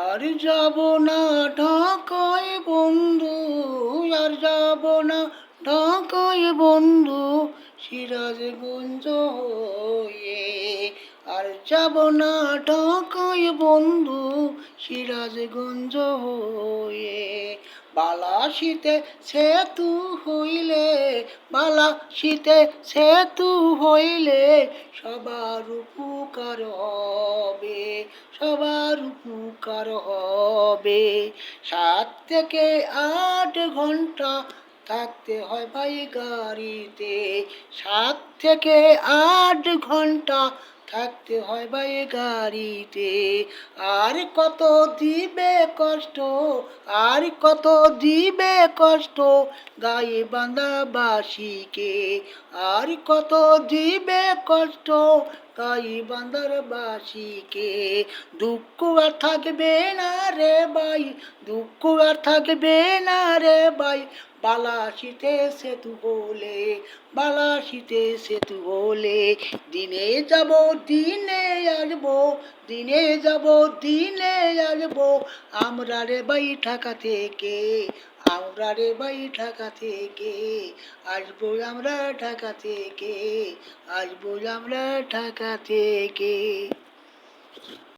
আর যাব না ঢাকায় বন্ধু, আর যাব না ঢাকায় বন্ধু, সিরাজগঞ্জ হয়ে। আর যাব না ঢাকায় বন্ধু, সিরাজগঞ্জ হয়ে। বালা শীতে সেতু হইলে, বালা শীতে সেতু হইলে, সবার উপকার হবে, সবার উপকার হবে। 7 থেকে 8 ঘন্টা থাকতে হয় ভাই গাড়িতে, 7 থেকে 8 ঘন্টা থাকতে হয় ভাই গাড়িতে। আর কত দিবে কষ্ট, আর কত দিবে কষ্ট গায়ে বান্ধাবাসীকে, আর কত দিবে কষ্ট গায়ে বান্ধাবাসীকে। দুঃখ আর থাকবে না রে ভাই, দুঃখ আর থাকবে না রে ভাই, বালা শীতে সেতু হলে, বালা শীতে সেতু হলে। দিনে যাব দিনে আসবো, দিনে যাব দিনে আসবো, আমরা রে ভাই ঢাকা থেকে, আমরা রে ভাই ঢাকা থেকে, আসবো আমরা ঢাকা থেকে, আসবো আমরা ঢাকা থেকে।